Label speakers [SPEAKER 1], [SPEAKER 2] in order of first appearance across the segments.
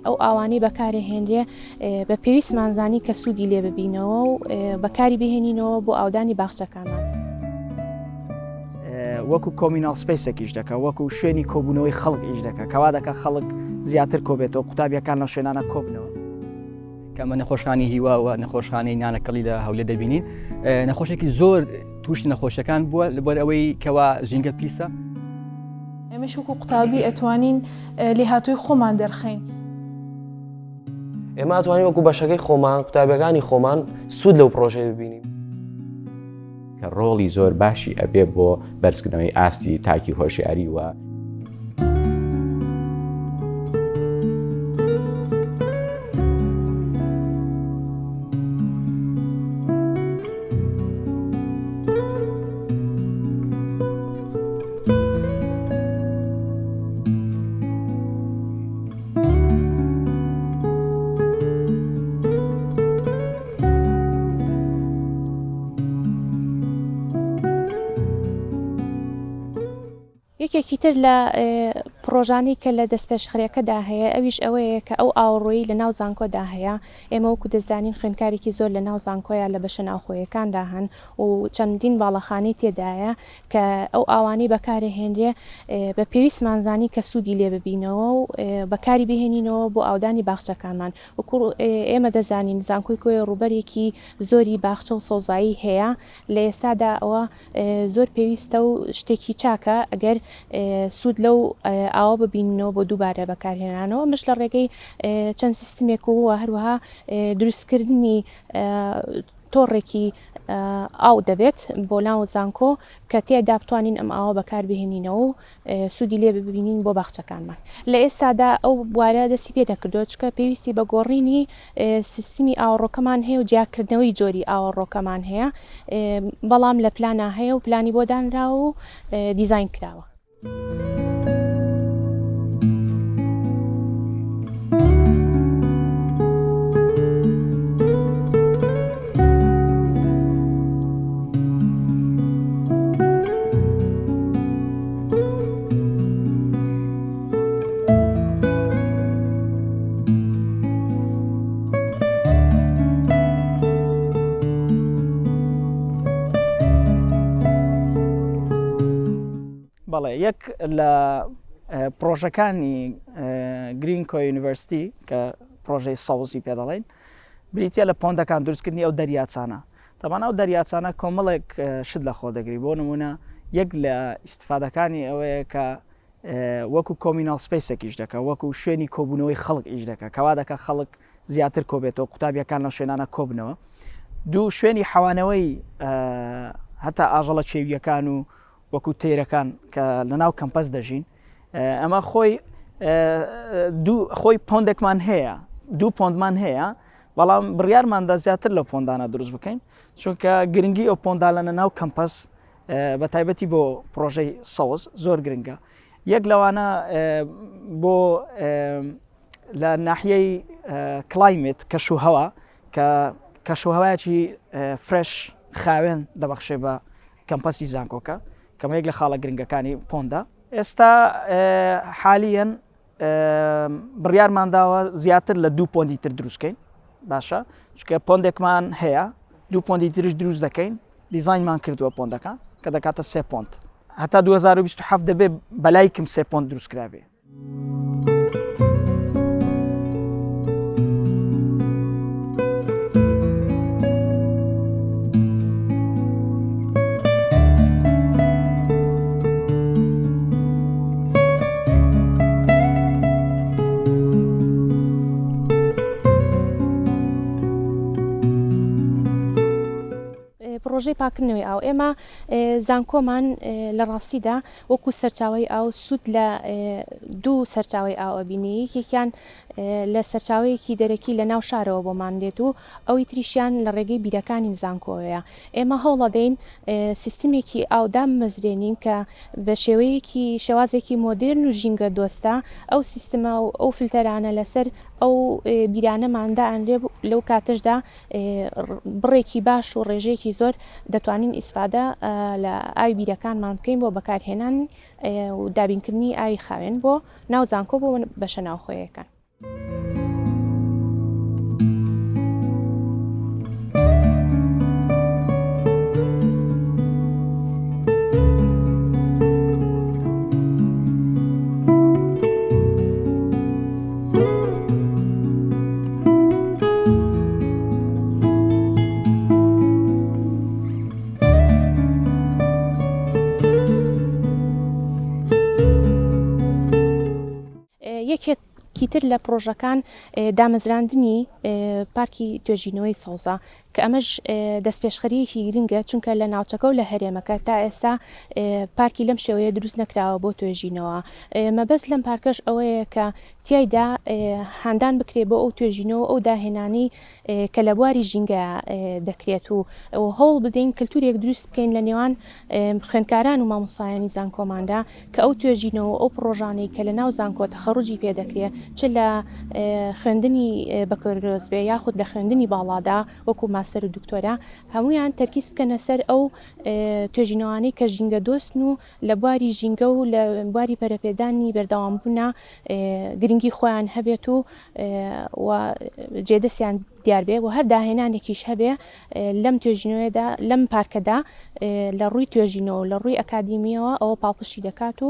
[SPEAKER 1] ئەو ئاوانەی بەکارهێنرێ بە پێویستمانزانی کە سوودی لێ ببینەوە و بەکاری بهێنینەوە بۆ ئاودانی باخچەکانمان.
[SPEAKER 2] وەکو کۆمیناڵ سپیسێکیش دەکە، وەکو شوێنی کۆبوونەوەی خەڵک ئیش دەکە، کەوا دەکە خەڵک زیاتر کۆبێتەوە، قوتابیەکان لە شوێنانە کۆبنەوە.
[SPEAKER 3] کەمە نەخۆشخانی هیواوە نەخۆشخانەی نانەکەڵی لە هەولێر دەبینین، نەخۆشێکی زۆر تووشی نەخۆشیەکان بووە لەبەر ئەوەی کەوا ژینگە پیسە.
[SPEAKER 4] ئێمەش وەکو قوتابی ئەتوانین لێهاتووی خۆمان دەرخەین.
[SPEAKER 5] ئێمە ئەتوانین وەکو بەشەکەی خۆمان قوتابیەکانی خۆمان سوود لەو پرۆژەی ببینیم.
[SPEAKER 6] کە ڕۆڵی زۆر باشی ئەبێ بۆ بەرزکردنەوەی ئاستی تاکی هۆشیاری وە
[SPEAKER 1] یەکێکی تر لە پرۆژانی کە لە دەستپێشخەرەکەدا هەیە ئەویش ئەوەیە کە ئەو ئاوڕۆیی لە ناو زانکۆدا هەیە. ئێمە وەکو دەزانین خوێندکارێکی زۆر لە ناو زانکۆیە لە بەشە ناوخۆیەکاندا هەن و چەندین باڵەخانەی تێدایە کە ئەو ئاوانەی بەکارهێنرێ بە پێویستمانزانی کە سوودی لێ ببینەوە و بەکاری بهێنینەوە بۆ ئاودانی باخچەکانمان. وەکو ئێمە دەزانین زانکۆی کۆی ڕوبەرێکی زۆری باخچە و سۆزایی هەیە. لە ئێستادا ئەوە زۆر پێویستە و شتێکی چاکە ئەگەر سوود لەو ئاوە ببینەوە بۆ دووبارە بەکارهێنانەوە. مش لە ڕێگەی چەند سیستمێک وە هەروەها دروستکردنی تۆڕێکی ئاو دەبێت بۆ ناو زانکۆ کە تێدا بتوانین ئەم ئاوە بەکاربهێنینەوە و سوودی لێ ببینین بۆ باخچەکانمان. لە ئێستادا ئەو بوارە دەستی پێ دەکردەوە چکە پێویستی بە گۆڕینی سیستمی ئاوەڕۆکەمان هەیە و جیاکردنەوەی جۆری ئاوەڕۆکەمان هەیە، بەڵام لە پلانە هەیە و پلانی بۆ دانراوە و دیزاین کراوە.
[SPEAKER 2] بەڵێ یەک لە پرۆژەکانی گرینکۆ یونیڤەرسیتی کە پرۆژەی سەوزی پێ دەڵێن بریتە لە پۆندەکان دروستکردنی ئەو دەریاچانە. تەمانە ئەو دەریاچانە کۆمەڵێک شت لە خۆ دەگری. بۆ نمونە یەک لە ئیسفادەکانی ئەوەیە کە وەکو کۆمیناڵ سپیسێکیش دەکە، وەکو شوێنی کۆبوونەوەی خەڵک ئیش دەکە، کەوا دەکە خەڵک زیاتر کۆبێتەوە، قوتابیەکان لە شوێنانە کۆبنەوە. دوو شوێنی حەوانەوەی هەتا ئاژەڵە چێویەکان و وەکو تێرەکان کە لە ناو کەمپەس دەژین. ئەمە خۆی پۆندێکمان هەیە، دوو پۆندمان هەیە، بەڵام بڕیارماندا زیاتر لە پۆندانە دروست بکەین چونکە گرنگی ئەو پۆندالەنە ناو کەمپەس بە تایبەتی بۆ پرۆژەی سەوز زۆر گرنگە. یەک لەوانە بۆ لە ناحیەی کلایمێت کەشوهەوا کە کەشوهەوایەکی فرێش خاوێن دەبەخشێ بە کەمپەسی زانکۆکە کەمە یەک لە خاڵە گرنگەکانی پۆندا. ئێستا حالیەن بڕیارمانداوە زیاتر لە دوو پۆندی تر دروستکەین. باشە چونکە پۆندێکمان هەیە، دوو پۆندی تریش دروست دەکەین، دیزاینمان کردووە پۆندەکان کە دەکاتە 3 پۆند. هەتا 2027 دەبێ بەلای کەم 3 پۆند دروستکرابێ.
[SPEAKER 1] پرۆژەی پاکردنەوەی ئاو ئێمە زانکۆمان لە ڕاستیدا وەکو سەرچاوی ئاو سوود لە دوو سەرچاوی ئاوە بینی. یەکێکیان لە سەرچاوەیەکی دەرەکی لە ناو شارەوە بۆمان دێت و ئەوی تریشیان لە ڕێگەی بیرەکانی زانکۆیە. ئێمە هەوڵە دەین سیستمێکی ئاودام مەزرێنین کە بە شێوازێکی مۆدرن و ژینگە دۆستە ئەو سیستمە و ئەو فلتەرانە لەسەر ئەو بیرانەماندا ئەندێ لەو کاتەشدا بڕێکی باش و ڕێژەیەکی زۆر دەتوانین ئیسفادە لە ئاوی بیرەکانمان بکەین بۆ بەکارهێنان و دابینکردنی ئاوی خاوێن بۆ ناو زانکۆ بۆ بەشە ناوخۆیەکان. یەکێکی تر لە پرۆژەکان دامەزراندنی پارکی توێژینەوەی سەوزە کە ئەمەش دەستپێشخەریەکی گرنگە چونکە لە ناوچەکە و لە هەرێمەکە تا ئێستا پارکی لەم شێوەیە دروست نەکراوە بۆ توێژینەوە. مەبەست لەم پارکەش ئەوەیە کە تیایدا هاندان بکرێ بۆ ئەو توێژینەوە ئەو داهێنانی کە لە بواری ژینگە دەکرێت و هەوڵ بدەین کللتورێک دروست بکەین لە نێوان خوێندکاران و مامۆستایانی زانکۆماندا کە ئەو توێژینەوە ئەو پرۆژانەی کە لە ناو زانکۆ تەخەڕوجی پێدەکرێت چ لە خوێندنی بەکەرۆز بێ یاخود لە خوێندنی باڵادا وەکو ماستەر و دکتۆرا هەمویان تەرکیز بکەنە سەر ئەو توێژینەوانەی کە ژینگە دۆستن و لە بواری ژینگە و لە بواری پەرەپێدانی بەردەوامبوونا گرنگی خۆیان هەبێت و جێدەستیان دیار بێ و هەر داهێنانێکیش هەبێ لەم توێژینەوەدا لەم پارکەدا لە ڕووی توێژینەوە لە ڕووی ئەکادیمیەوە ئەوە پاڵپشی دەکات و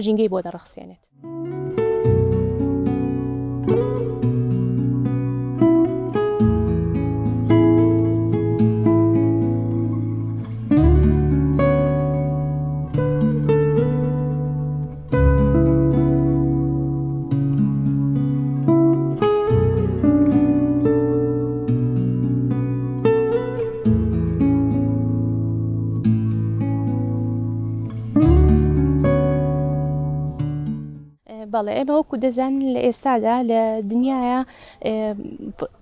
[SPEAKER 1] ژینگەی بۆ دەڕەخسێنێت. بەڵێ ئێمە وەکو دەزانین لە ئێستادا لە دنیاە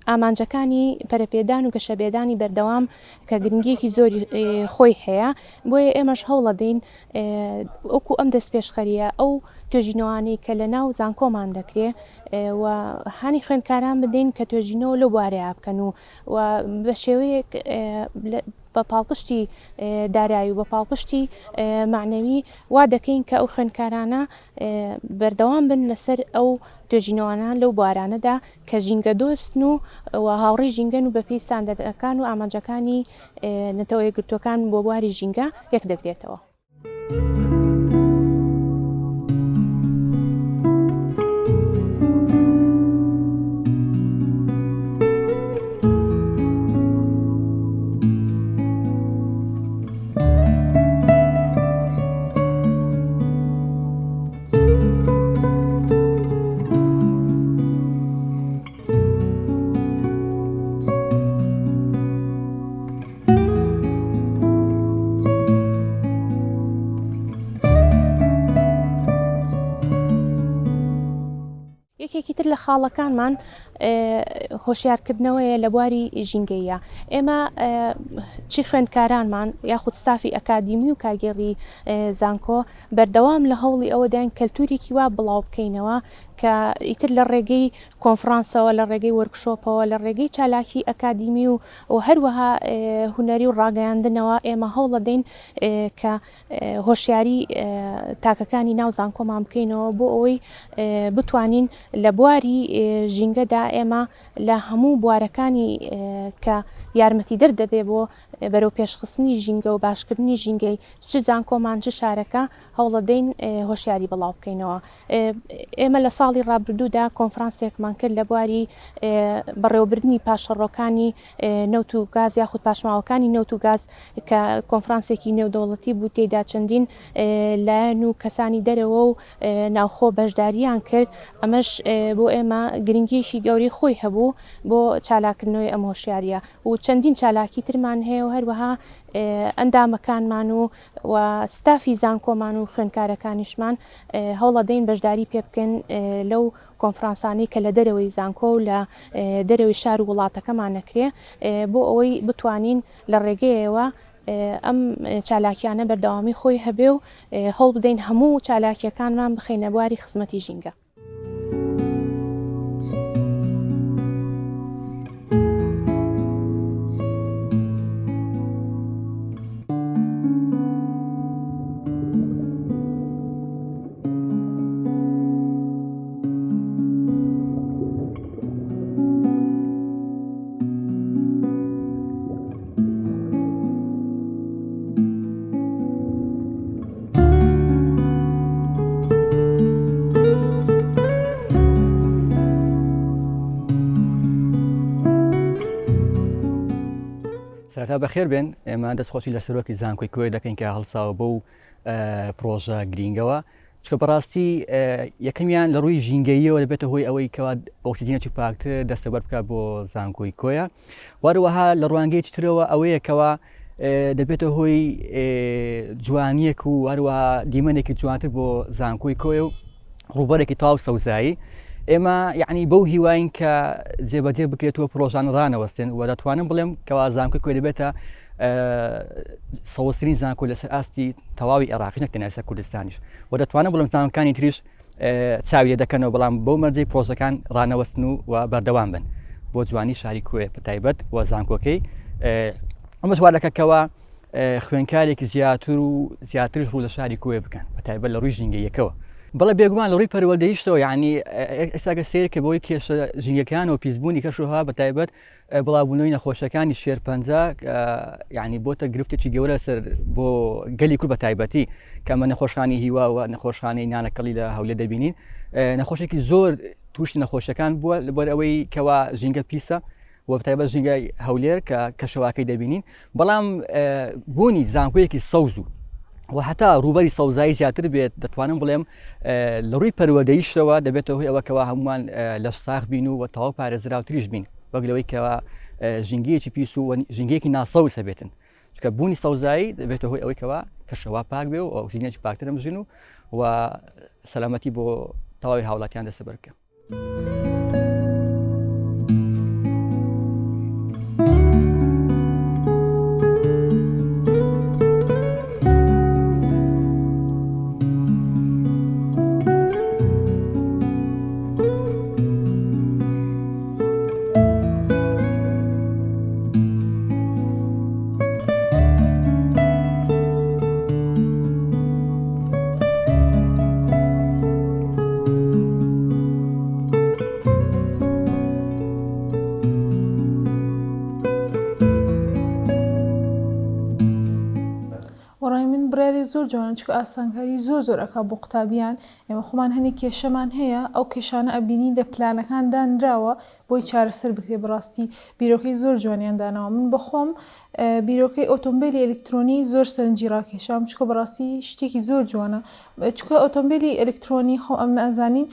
[SPEAKER 1] ئامانجەکانی پەرەپێدان و گەشەبێدانی بەردەوام کە گرنگیەکی زۆری خۆی هەیە بۆیە ئێمەش هەوڵە دەین وەکو ئەم دەستپێشخەریە ئەو توێژینەوانەی کە لە ناو زانکۆمان دەکرێ و هانی خوێندکاران بدەین کە توێژینەوە لەو بوارەیە بکەن و بە شێوەیەک بە پاڵپشتی دارایی و بە پاڵپشتی معنەوی وا دەکەین کە ئەو خوێندکارانە بەردەوام بن لەسەر ئەو توێژینەوانە لەو بوارانەدا کە ژینگە دۆستن و هاوڕێی ژینگەن و بە پێی ستاندەرەکان و ئامانجەکانی نەتەوە یەکگرتوەکان بۆ بواری ژینگە یەک دەگرێتەوە. یەکێکی تر لە خاڵەکانمان هۆشیارکردنەوەیە لە بواری ژینگەیە. ئێمە چی خوێندکارانمان یاخود ستافی ئەکادیمی و کارگێڕی زانکۆ بەردەوام لە هەوڵی ئەوەدایان کەلتورێکی وا بڵاو بکەینەوە کە ئیتر لە ڕێگەی کۆنفرانسەوە لە ڕێگەی وەرکشۆپەوە لە ڕێگەی چالاکی ئەکادیمی و هەروەها هونەری و ڕاگەیاندنەوە ئێمە هەوڵە دەین کە هۆشیاری تاکەکانی ناو زانکۆمان بکەینەوە بۆ ئەوەی بتوانین لە بواری ژینگەدا ئێمە لە هەموو بوارەکانی کە یارمەتی دەردەبێ بۆ بەرەو پێشخستنی ژینگە و باشکردنی ژینگەی چ زانکۆمان چ شارەکە هەوڵە دەین هۆشیاری بڵاو بکەینەوە. ئێمە لە ساڵی ڕابردوودا کۆنفرانسێکمان کرد لە بواری بەڕێوەبردننی پاشەڕۆکانی نەوت و گاز یاخود پاشماوەکانی نەوت و گاز کە کۆنفرانسێکی نێودەوڵەتی بوو تێدا چەندین لایەن و کەسانی دەرەوە و ناوخۆ بەشداریان کرد. ئەمەش بۆ ئێمە گرنگیشی گەوری خۆی هەبوو بۆ چالاکردنەوەی ئەم هۆشیاریە و چەندین چالاکی ترمان هەیە و هەروەها ئەندامەکانمان و ستافی زانکۆمان و خوێندکارەکانیشمان هەوڵە دەین بەشداری پێ بکەن لەو کۆنفرانسانی کە لە دەرەوەی زانکۆ و لە دەرەوەی شار و وڵاتەکەمان نەکرێ بۆ ئەوەی بتوانین لە ڕێگەیەوە ئەم چالاکیانە بەردەوامی خۆی هەبێ و هەوڵ بدەین هەموو چالاکیەکانمان بخەینە بواری خزمەتی ژینگە.
[SPEAKER 3] سەرەتا بەخێر بێن ئێمە دەستخۆشی لە سەرۆکی زانکۆی کۆی دەکەین کە هەڵساوە بەو پرۆژە گرینگەوە چکە بەڕاستی یەکەمیان لە ڕووی ژینگەییەوە دەبێتە هۆی ئەوەی کەوا ئۆکسیجینێکی پاکتر دەستەبەر بکات بۆ زانکۆی کۆیە. وەروەها لە ڕوانگەیەکی ترەوە ئەوەیە کەوا دەبێتە هۆی جوانیەک و هەروەها دیمەنێکی جوانتر بۆ زانکۆی کۆیە و ڕووبەرێکی تاو سەوزایی. ئێمە یعنی بەو هیواین کە جێبەجێ بکرێتەوە پرۆژان ڕانەوەستێن و دەتوانم بڵێم کەوا زانکۆی کۆی دەبێتە سەوزترین زانکۆ لەسەر ئاستی تەواوی عێراقیش نەک تەنیا لەسەر کوردستانیش و دەتوانم بڵێم زانکانی تریش چاوی دەکەنەوە بەڵام بەو مەرجەی پرۆژەکان ڕانەوەستن و بەردەوام بن بۆ جوانی شاری کوێ بەتایبەت و زانکۆکەی. ئەمە توار دەکەکەوە خوێنکارێکی زیاتر و زیاترش ڕوو لە شاری کوێ بکەن بەتایبەت لە ڕووی ژینگەیەکەوە. بەڵێ بێگومان لە ڕووی پەروەردەییشتەوە یعنی ئێستاگە سیرکە بۆی کێشە ژینگەکان و پیسبوونی کەشوها بەتایبەت بڵاوبوونەوەی نەخۆشەکانی شێرپەنجە یعنی بۆتە گرفتێکی گەورە سەر بۆ گەلی کورد بەتایبەتی کە ئەمە نەخۆشخانی هیوا و نەخۆشخانەی نانەکەڵی لە هەولێر دەبینین. نەخۆشێکی زۆر تووشی نەخۆشەکان بووە لەبەر ئەوەی کەوا ژینگە پیسە و بەتایبەت ژینگای هەولێر کە کەشەواکەی دەبینین. بەڵام بوونی زانکۆیەکی سەوز و هەتا ڕووبەری سەوزایی زیاتر بێت دەتوانم بڵێم لە ڕووی پەروەردەییشتەوە دەبێتەوە هۆی ئەوەکەوە هەمومان لە ساغ بین و تەواو پارێزراوتریش بین وەک لەوەی کەوا ژینگەیەکی پیس و ژینگەیەکی ناسەوز هەبێتن چکە بوونی سەوزایی دەبێتە هۆی ئەوەی کەوا کەشەوا پاک بێ و ئۆکسیجینێکی پاکتر دەمژین و سەلامەتی بۆ تەواوی هاوڵاتیان دەستەبەر بکە.
[SPEAKER 4] زۆر جوانە چکە ئاسانکاری زۆر ئەکا بۆ قوتابیان. ئێمە خۆمان هەنێک کێشەمان هەیە ئەو کێشانە ئەبینی لە پلانەکان دانراوە بۆی چارەسەر بکرێ. بڕاستی بیرۆکەی زۆر جوانیان داناوە. من بەخۆم بیرۆکەی ئۆتۆمبیلی ئەلکترۆنی زۆر سەرنجی ڕاکێشام چکە بەڕاستی شتێکی زۆر جوانە چکە ئۆتۆمبیلی ئەلکترۆنی خۆ ئەمە ئەزانین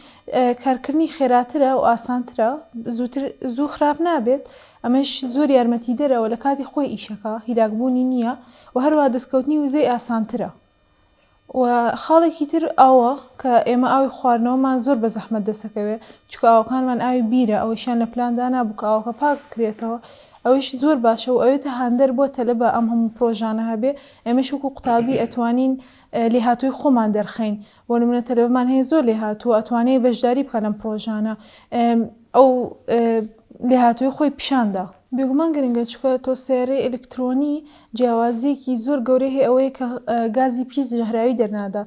[SPEAKER 4] کارکردنی خێراترە و ئاسانترە زوو خراپ نابێت. ئەمەش زۆر یارمەتی دەرەوە لە کاتی خۆی ئیشەکە هیلاکبوونی نییە و هەروە دەستکەوتنی وزەی ئاسانترە. و خاڵێکی تر ئەوە کە ئێمە ئاوی خواردنەوەمان زۆر بە زەحمەت دەسەکەوێت چکە ئاوەکانمان ئاوی بیرە ئەوەیشان لە پلاندانا بوو کە ئاوەکە پاک بکرێتەوە ئەوەش زۆر باشە و ئەوێتە هاندەر بۆ تەلە بە ئەم هەموو پرۆژانە هەبێ. ئێمەش وەکو قوتابی ئەتوانین لێهاتووی خۆمان دەرخەین بۆ نمونە تەلەبەمان هەیە زۆر لێهاتوو ئەتوانێت بەشداری بکەن لەم پرۆژانە ئەو لێهاتووی خۆی پیشاندا. بێگومان گرنگە چکە تۆ سیارەی ئەلکترۆنی جیاوازیەکی زۆر گەورەی هەیە ئەوەیە کە گازی پیس ژەهراوی دەرنادا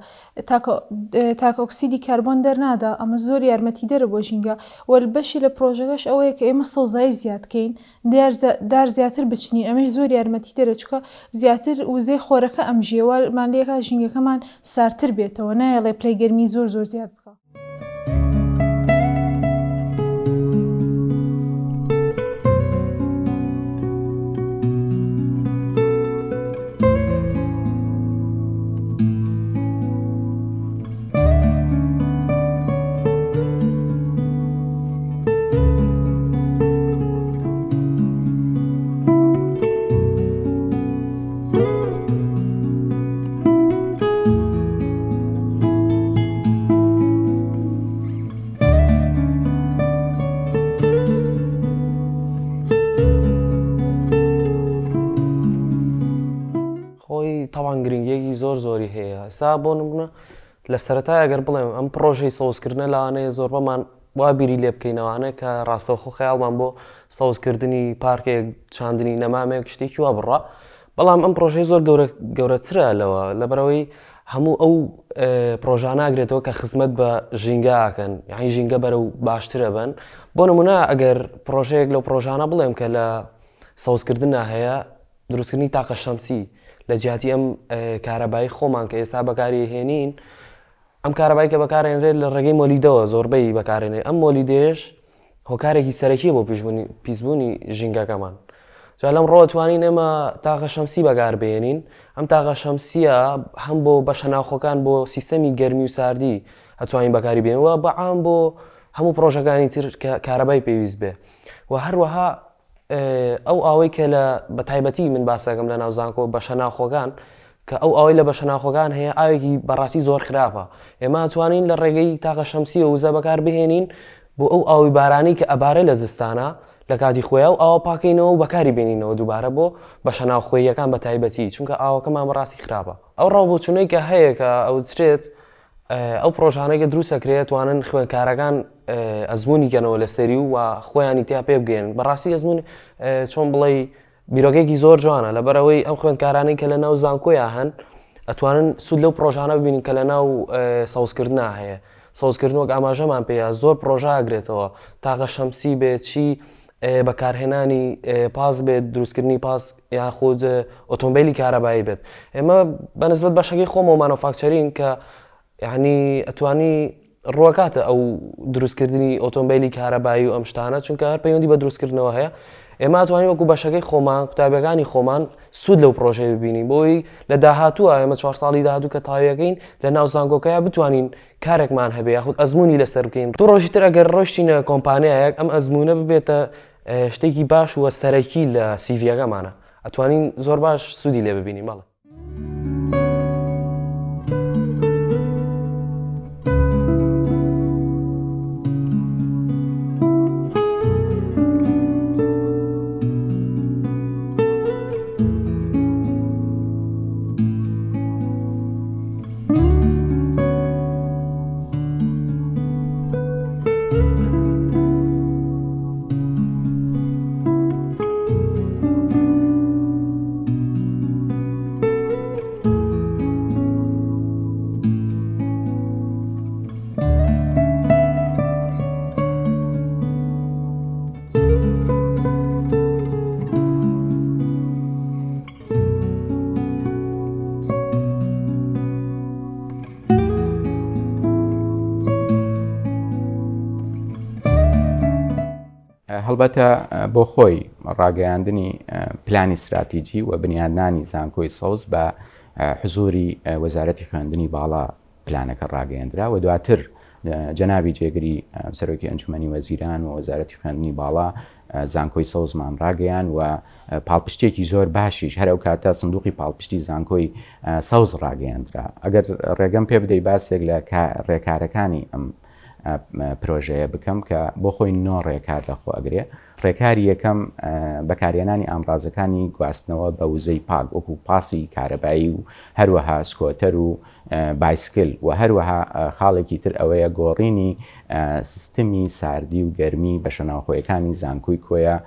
[SPEAKER 4] تاکە ئۆکسیدی کاربۆن دەرنادا. ئەمە زۆر یارمەتی دەرە بۆ ژینگە و بەشی لە پرۆژەکەش ئەوەیە کە ئێمە سەوزایی زیادکەین دار زیاتر بچنین. ئەمەش زۆر یارمەتی دەرە چکە زیاتر وزەی خۆرەکە ئەم ژێوەمان لێکا ژینگەکەمان سارتر بێتەوە نایەڵێ پلەی گەرمی زۆر زیاد بکە.
[SPEAKER 5] طبعا گرنگیەکی زۆری هەیە. ئێستا بۆ نمونە لە سەرەتای ئەگەر بڵێم ئەم پرۆژەی سەوزکردنە لەوانەیە زۆربەمان وا بیری لێ بکەینەوانەیە کە ڕاستەوخۆ خەیاڵمان بۆ سەوزکردنی پارکێک چاندنی نەمامەیەک شتێکی وا بڕە. بەڵام ئەم پرۆژەی زۆر گەورەترە لەوە لەبەرەوەی هەموو ئەو پرۆژاناگرێتەوە کە خزمەت بە ژینگەکەن یعنی ژینگە بەرەو باشترە بن. بۆ نمونە ئەگەر پرۆژەیەک لەو پرۆژانە بڵێم کە لە سەوزکردن هەیە دروستکردنی تاقە شەمسی لە جیاتی ئەم کارەبایی خۆمان کە ئێستا بەکاری هێنین ئەم کارەبایی کە بەکارێنرێت لە ڕێگەی مۆلیدەوە زۆربەی بەکارێنێ ئەم مۆلیدێش هۆکارێکی سەرەکیە بۆ پیسبوونی ژینگەکەمان جا لەم ڕۆتوانین ئێمە تاغە شەمسی بەکاربێنین ئەم تاغە شەمسیە هەم بۆ بەشە ناوخۆکان بۆ سیستەمی گەرمی و ساردی ئەتوانین بەکاری بێنەوە بەعام بۆ هەموو پرۆژەکانی تر کارەبای پێویست بێ و هەروەها ئەو ئاوەی کە لە بەتایبەتی من باسەکەم لە ناوزانکۆ بەشە ناوخۆکان کە ئەو ئەوەی لە بەشە ناوخۆکان هەیە ئاوێکی بەڕاستی زۆر خراپە ئێمە ئەتوانین لە ڕێگەی تاغە شەمسی و وزە بەکار بهێنین بۆ ئەو ئاوی بارانی کە ئەبارە لە زستانە لە کاتی خۆیە و ئاوە پاکەینەوە و بەکاری بێنینەوە دووبارە بۆ بەشە ناوخۆییەکان بە تایبەتی چونکە ئاوەکەمان بەڕاستی خراپە ئەو ڕاوبۆچوونەی کە هەیە کە ئەو دەچێت ئەو پرۆژانەیە دروستەکرێت توانن خوێندکارەکان ئەزمموی کەنەوە لە سەری و خۆیانی تیا پێ بگەێن بەڕاستی ئەزممون چۆن بڵێ بیرۆگێکی زۆر جوانە لەبەرەوەی ئەم خوێندکارانەی کە لە ناو زانکۆیان هەن ئەتوانن سود لەو پرۆژانە ببینین کە لە ناو سەوزکردنا هەیە سەوزکردنەوەک ئاماژەمان پێەیە زۆر پرۆژاگرێتەوە تاغە شەمسی بێت چی بەکارهێنانی پاس بێت دروستکردنی پاس یاخود ئۆتۆمبیلی کارەبایی بێت ئێمە بەنسبەت بەشەکەی خۆمەوە مانۆفاکچەرین کە یعنی ئەتوانی ڕووەکاتە ئەو دروستکردنی ئۆتۆمبیلی کارەبایی و ئەم شتانە چونکە هەر پەیوەندی بە دروستکردنەوە هەیە ئێمە ئەتوانین وەکو بەشەکەی خۆمان قوتابیەکانی خۆمان سود لەو پرۆژەی ببینین بۆی لە داهاتووە ئێمە 4 ساڵی داهاتوو کە تاویەکەین لە ناو زانکۆکەیە بتوانین کارێکمان هەبێ یاخود ئەزمموی لەسەر بکەین دوو ڕۆژی تر ئەگەر ڕۆشتینە کۆمپانیایەک ئەم ئەزممونە ببێتە شتێکی باش وە سەرەکی لە سیڤەکەمانە ئەتوانین زۆر باش سوودی لێ ببینین ماڵە
[SPEAKER 6] هەڵبەتە بۆ خۆی ڕاگەیاندنی پلانی استراتیجی و بنیادنانی زانکۆی سەوز بە حزوری وەزارەتی خوێندنی باڵا پلانەکە ڕاگەیاندرا و دواتر جەنابی جێگری سەرۆکی ئەنجومەنی وەزیران و وەزارەتی خوێندنی باڵا زانکۆی سەوزمان ڕاگەیان و پاڵپشتێکی زۆر باشیش هەر ئەو کاتە سندوقی پاڵپشتی زانکۆی سەوز ڕاگەیاندرا ئەگەر ڕێگەم پێ بدەی باسێک لە ڕێکارەکانی ئەم پرۆژەیە بکەم کە بۆ خۆی نۆ ڕێکار لەخۆ ئەگرێ ڕێکاری یەکەم بەکارهێنانی ئامڕازەکانی گواستنەوە بە وزەی پاک وەکو پاسی کارەبایی و هەروەها سکۆتەر و بایسکل و هەروەها خاڵێکی تر ئەوەیە گۆڕینی سیستمی ساردی و گەرمی بە شەناوخۆیەکانی زانکۆی کۆیە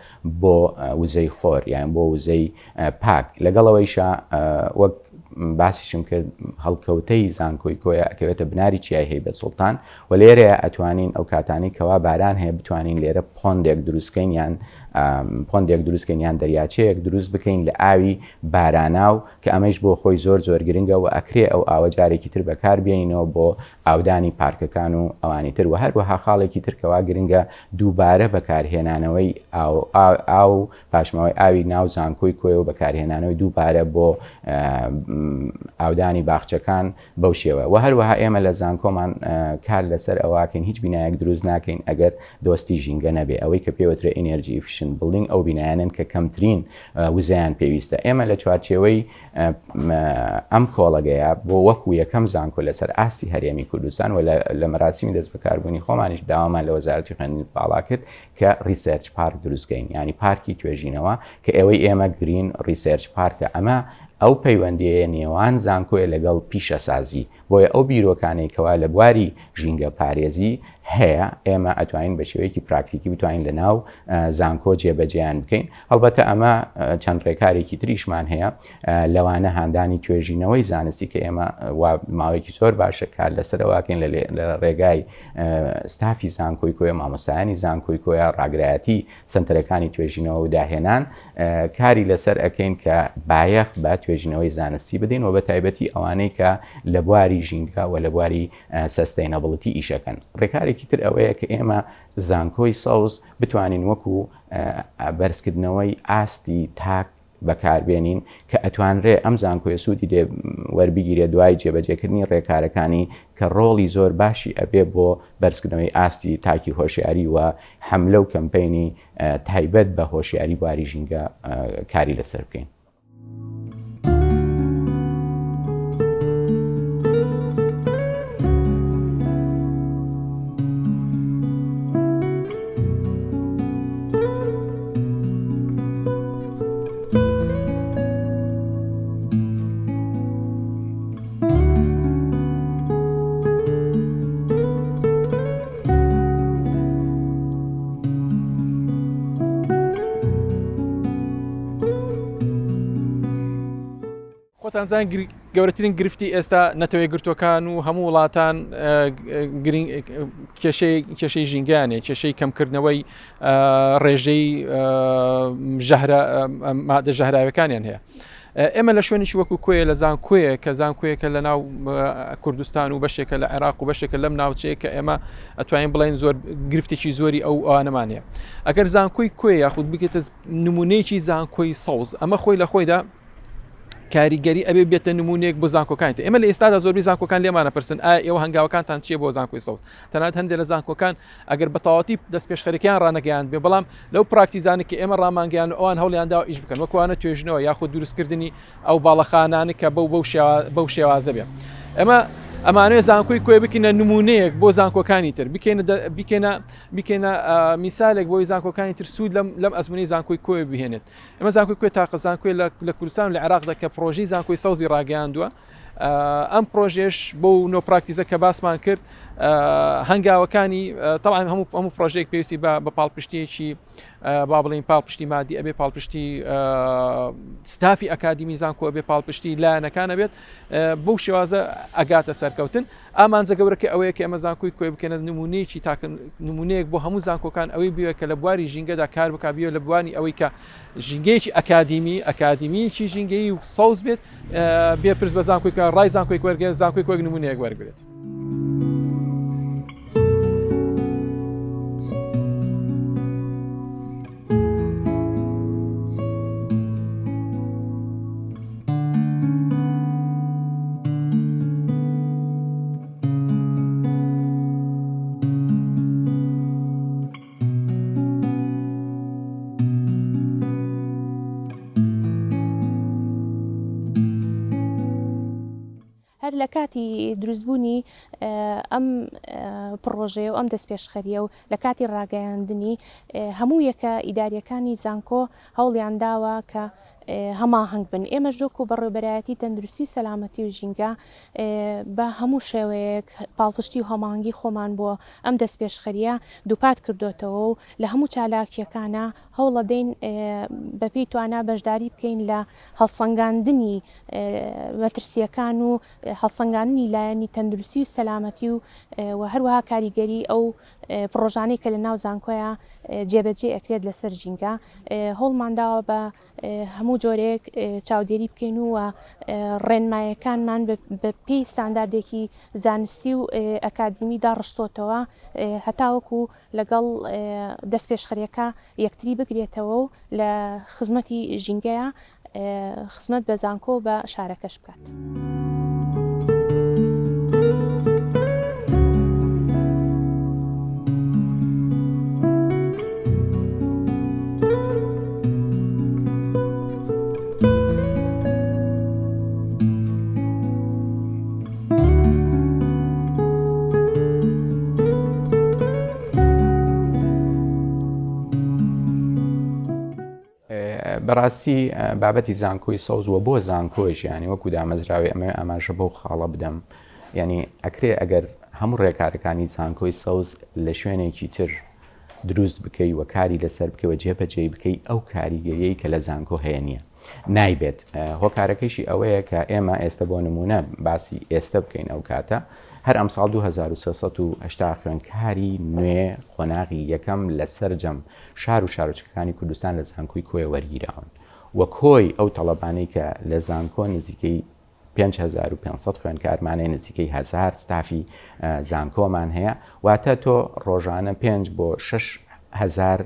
[SPEAKER 6] بۆ وزەی خۆر یان بۆ وزەی پاک لەگەڵەوەیشە وەک باسیشم کرد هەڵکەوتەی زانکۆی کۆیە ئەکەوێتە بناری چیای هەیبەت سوڵتان و لێرەیە ئەتوانین ئەو کاتانی کەوا باران هەیە بتوانین لێرە پۆندێک دروستکەین یان پۆندێک دروستکەین یان دەریاچەیەک دروست بکەین لە ئاوی باراناو کە ئەمەش بۆ خۆی زۆر زۆر گرنگە و ئەکرێ ئەو ئاوە جارێکی تر بەکار بێنینەوە بۆ ئاودانی پارکەکان و ئەوانی تر و هەروەها خاڵێکی ترکەوا گرنگە دووبارە بەکارهێنانەوەی ئاو پاشماوەی ئاوی ناو زانکۆی کۆی و بەکارهێنانەوەی دووبارە بۆ ئاودانی باخچەکان بەو شێوە و هەروەها ئێمە لە زانکۆمان کار لەسەر ئەوواکەین هیچ بینایەک دروست ناکەین ئەگەر دۆستی ژینگە نەبێ ئەوەی کە پێوەترە ئینەرجی ئفیشن بڵینگ ئەو بینایانن کە کەمترین وزەیان پێویستە ئێمە لە چوارچێوەی ئەم کۆڵەگەیە بۆ وەکو یەکەم زانکۆ لەسەر ئاستی هەرێمی کوردستان و لە مەراسیمی دەست بەکاربوونی خۆمانیش داوامان لە وەزارەتی خوێندنی باڵا کرد کە ریسێرچ پارک دروستکەین ینی پارکی توێژینەوە کە ئێوەی ئێمە گرین ریسێرچ پارکە ئەمە ئەو پەیوەندیە نێوان زانکۆیە لەگەڵ پیشەسازی بۆیە ئەو بیرۆکانەی کەوا لە بواری ژینگە پارێزی هەیە ئێمە ئەتوانین بە شێوەیەکی پراکتیکی بتوانین لە ناو زانکۆ جێبەجێیان بکەین هەڵبەتە ئەمە چەند ڕێکارێکی تریشمان هەیە لەوانە هاندانی توێژینەوەی زانستی کە ئێمە ماوەیەکی زۆر باشە کار لەسەرەوەکەین لە ڕێگای ستافی زانکۆی کۆیە مامۆستایانی زانکۆی کۆیە ڕاگرایەتی سنتەرەکانی توێژینەوە و داهێنان کاری لەسەر ئەەکەین کە بایەخ بە توێژینەوەی زانستی بدەین و بە تایبەتی ئەوانەی کە لە بواری ژینگە و لە بواری سەستەینەبڵتی ئیشەکەن ڕێکاری هۆکارێکی تر ئەوەیە کە ئێمە زانکۆی سەوز بتوانین وەکو بەرزکردنەوەی ئاستی تاک بەکاربێنین کە ئەتوانرێ ئەم زانکۆی سوودی لێ وەربگیرێ دوای جێبەجێکردنی ڕێکارەکانی کە ڕۆڵی زۆر باشی ئەبێ بۆ بەرزکردنەوەی ئاستی تاکی هۆشیاری و حملە و کەمپینی تایبەت بە هۆشیاری بواری ژینگە کاری لەسەر بکەین.
[SPEAKER 7] خۆتانزان گەورەترین گرفتی ئێستا نەتەوەی گرتوەکان و هەموو وڵاتان کێشەی ژینگانێ کێشەی کەمکردنەوەی ڕێژەی مادە ژەهراوەکانیان هەیە. ئێمە لە شوێنێکی وەکو کوێ لە زانکۆیە کە زانکۆیەکە لە ناو کوردستان و بەشێکە لە عێراق و بەشێکە لەم ناوچەیە کە ئێمە ئەتوانین بڵین زۆر گرفتێکی زۆری ئەو ئەوانەمان هەیە. ئەگەر زانکۆی کوێ یاخود بکێتە نمونەیەکی زانکۆی سەوز ئەمە خۆی لە خۆیدا کاریگەری ئەبێ بێتە نمونەیەک بۆ زانکۆکانیت. ئێمە لە ئێستادا زۆربەی زانکۆکان لێمانە پرسن ئێوە هەنگاوەکانتان چیە بۆ زانکۆی سەوز؟ تەنانەت هەندێک لە زانکۆکان ئەگەر بە تەواوەتی دەست پێشخەرێکیان ڕانەگەیان بێ بەڵام لەو پراکتیزانێک کە ئێمە ڕامانگەیان و ئەوان هەوڵیانداوە ئیش بکەن وەکوانە توێژنەوە یاخود دروستکردنی ئەو باڵەخانانە کە بەو شێوازە بێ. ئەمانوێ زانکۆی کوێ بکەینە نمونەیەک بۆ زانکۆکانی تر بکەینە میسالێک بۆی زانکۆکانی تر سوود لەم ئەزمموی زانکۆی کوێ بهێنێت. ئەمە زانکۆی کوێ تاقە زانکۆی لە کوردستان لە عێراقدا کە پرۆژەی زانکۆی سەوزی ڕاگەیاندووە. ئەم پرۆژێش بۆ نۆ پراکتیزە کە باسمان کرد هەنگاوەکانی تەواان هەموو پرۆژێک پێویستی بە پاڵپشتیەکی با بڵین پاڵپشتی مادی ئەبێ پاڵپشتی ستافی ئەکادیمی زانکۆ ئەبێ پاڵپشتی لایەنەکانە بێت بەو شێوازە ئەگاتە سەرکەوتن. ئامانجە گەورەکە ئەوەیە کە ئەمە زانکۆی کوێ بکەنە نمونەیەکی نمونەیەک بۆ هەموو زانکۆکان ئەوەی بووە کە لە بواری ژینگەدا کار بکا بیە لە بوانی ئەوەی کە ژینگەیەکی ئەکادیمیکی ژینگەی و سەوز بێت بێپرس بە زانکۆی کە ڕای زانکۆی وەرگێت زانکۆی کوێ نمونەیەک وەرگێت.
[SPEAKER 1] هەر لە کاتی دروستبوونی ئەم پرۆژێ و ئەم دەست پێشخەریە و لە کاتی ڕاگەیاندنی هەموو یەکە ئیداریەکانی زانکۆ هەوڵیان داوە کە هەماهەنگ بن. ئێمە ژۆک و بەڕێوەبەرایەتی تەندروستی و سەلامەتی و ژینگە بە هەموو شێوەیەک پاڵپشتی و هەماهەنگی خۆمان بۆ ئەم دەست پێشخەریە دووپات کردوتەوە و لە هەموو چالاکیەکانە هەوڵە دەین بەپێی توانە بەشداری بکەین لە هەڵسەنگاندنی مەترسیەکان و هەڵسەنگاندنی لایەنی تەندروستی و سەلامەتی و هەروەها کاریگەری ئەو پرۆژانەی کە لە ناو زانکۆیە جێبەجێ ئەکرێت لەسەر ژینگە. هەوڵمانداوە بە هەموو جۆرێک چاودێری بکەین و ڕێنمایەکانمان بە پێی ستانداردێکی زانستی و ئەکادیمیدا ڕشتۆتەوە هەتاوەکو لەگەڵ دەست پێشخەریەکە یەکتری بگرێتەوە و لە خزمەتی ژینگەیە خزمەت بە زانکۆ بە شارەکەش بکات.
[SPEAKER 6] بەڕاستی بابەتی زانکۆی سەوز وە بۆ زانکۆیش ینی وەکو دامەزراوی ئەماشە بەو خاڵە بدەم ینی ئەکرێ ئەگەر هەموو ڕێکارەکانی زانکۆی سەوز لە شوێنێکی تر دروست بکەی و کاری لەسەر بکەوە جێبەجێ بکەی ئەو کاریگەریەی کە لە زانکۆ هەیە نییە نایبێت. هۆکارەکەیشی ئەوەیە کە ئێمە ئێستا بۆ نمونە باسی ئێستا بکەین ئەو کاتە هەر ئەم ساڵ 2380 خوێندکاری نوێ خۆناغی یەکەم لە سەرجەم شار و شارۆچکەکانی کوردستان لە زانکۆی کۆی وەرگیراون و کۆی ئەو تەڵەبانەی کە لە زانکۆ نزیکەی 5500 خوێنکارمانەی نزیکەی 1000 ستافی زانکۆمان هەیە واتە تۆ ڕۆژانە 5 بۆ 6,000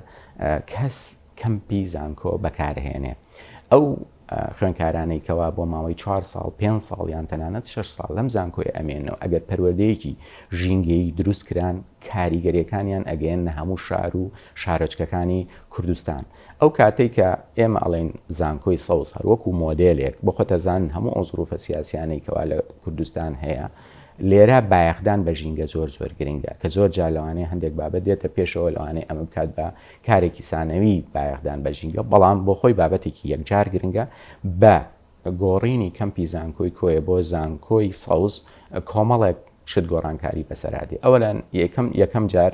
[SPEAKER 6] کەس کەمپی زانکۆ بەکارهێنێ ئەو خوێنکارانەی کەوا بۆ ماوەی 4 ساڵ 5 ساڵ یان تەنانەت 6 ساڵ لەم زانکۆی ئەمێنەوە ئەگەر پەروەردەیەکی ژینگەی دروستکران کاریگەریەکانیان ئەگەێنە هەموو شار و شارۆچکەکانی کوردستان ئەو کاتێک کە ئێمە ئەڵێن زانکۆی سەوز هەروەکو مۆدێلێک بۆ خۆتەزان هەموو ئەو زروفە سیاسیانەی کەوا لە کوردستان هەیە لێرە بایەخدان بە ژینگە زۆر گرنگە کە زۆر جا لەوانەیە هەندێک بابەت دێتە پێشەوە لەوانەیە ئەمە بکات بە کارێکی سانەوی بایەخدان بە ژینگە بەڵام بۆ خۆی بابەتێکی یەکجار گرنگە بە گۆڕینی کەمپی زانکۆی کۆیە بۆ زانکۆی سەوز کۆمەڵێک شت گۆڕانکاری بەسەرادێ ئەوەلەن یەکەم جار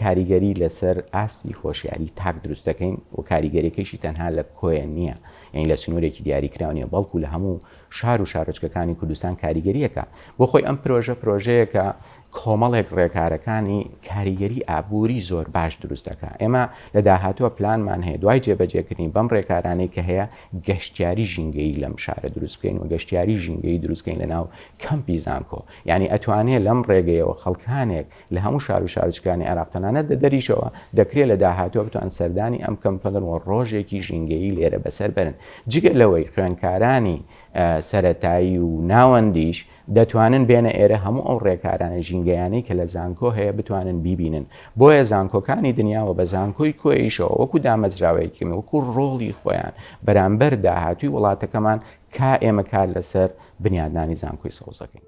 [SPEAKER 6] کاریگەری لەسەر ئاستی خۆشیاری تاک دروستەکەین و کاریگەریەکەیشی تەنها لە کۆیە نییە یعنی لە سنوورێکی دیاریکراونیە بەڵکو لە هەموو شار و شارۆچکەکانی کوردستان کاریگەریەکە بۆ خۆی ئەم پرۆژەیەکە کۆمەڵێک ڕێکارەکانی کاریگەری ئابووری زۆر باش دروستەکە ئێمە لە داهاتوە پلانمان هەیە دوای جێبەجێکردنی بەم ڕێکارانەی کە هەیە گەشتیاری ژینگەی لەم شارە دروستکەین و گەشتیاری ژینگەی دروستکەین لە ناو کەمپی زانکۆ یعنی ئەتوانێت لەم ڕێگەیەوە خەڵکانێک لە هەموو شار و شارچکانی عێراق تەنانەت دەریشەوە دەکرێت لە داهاتوە بتوان سەردانی ئەم کەمپەکەن و ڕۆژێکی ژینگەی لێرە بەسەر برن جگە لەوەی خوێنکارانی سەرەتایی و ناوەندیش دەتوانن بێنە ئێرە هەموو ئەو ڕێکارانە ژینگەیانەی کە لە زانکۆ هەیە بتوانن بیبینن بۆیە زانکۆکانی دنیاوە بە زانکۆی کۆیشەوە وەکو دامەزراوەیەکیمە وەکو ڕۆڵی خۆیان بەرامبەر داهاتووی وڵاتەکەمان کا ئێمە کار لەسەر بنیادنانی زانکۆی سەوزەکەین.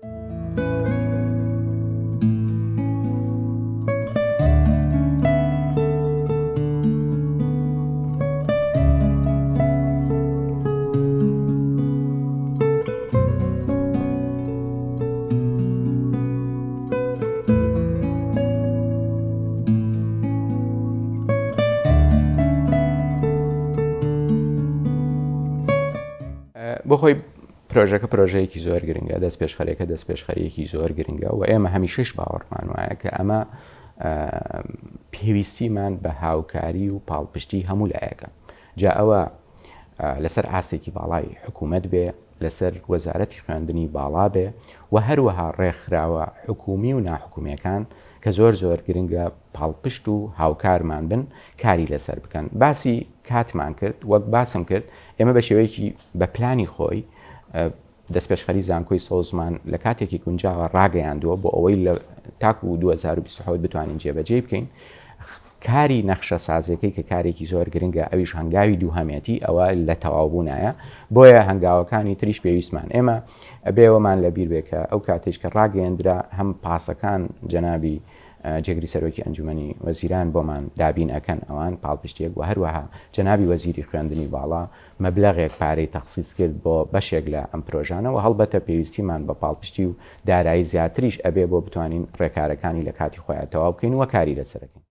[SPEAKER 6] بۆ خۆی پرۆژەیەکی زۆر گرنگە دەست پێشخەریەکی زۆر گرنگە و ئێمە هەمیشەش باوەڕمان وایە کە ئەمە پێویستیمان بە هاوکاری و پاڵپشتی هەموو لایەکە جا ئەوە لەسەر ئاستێکی باڵای حکوومەت بێ لەسەر وەزارەتی خوێندنی باڵا بێ و هەروەها ڕێکخراوە حکومی و ناحکومیەکان کە زۆر گرنگە پاڵپشت و هاوکارمان بن کاری لەسەر بکەن باسی کاتمان کرد وەک باسم کرد ئێمە بە شێوەیەکی بە پلانی خۆی دەستپێشخەری زانکۆی سەوزمان لە کاتێکی گونجاوە ڕاگەیاندووە بۆ ئەوەی لە تاکو 2027 بتوانین جێبەجێ بکەین کاری نەخشە سازەکەی کە کارێکی زۆر گرنگە ئەویش هەنگاوی دووهەمێتی ئەوە لە تەواوبوونایە بۆیە هەنگاوەکانی تریش پێویستمان ئێمە ئەبێەوەمان لەبیر بێ کە ئەو کاتێک کە ڕاگەیەندرا هەم پاسەکان جەنابی جێگری سەرۆکی ئەنجومەنی وەزیران بۆمان دابین ئەکەن ئەوان پاڵپشتێک و هەروەها جەنابی وەزیری خوێندنی باڵا مەبلەغێک پارەی تەخسیس کرد بۆ بەشێک لە ئەم پرۆژانەوە هەڵبەتە پێویستیمان بە پاڵپشتی و دارایی زیاتریش ئەبێ بۆ بتوانین ڕێکارەکانی لە کاتی خۆیان تەواو بکەین و کاری لەسەرەکەین.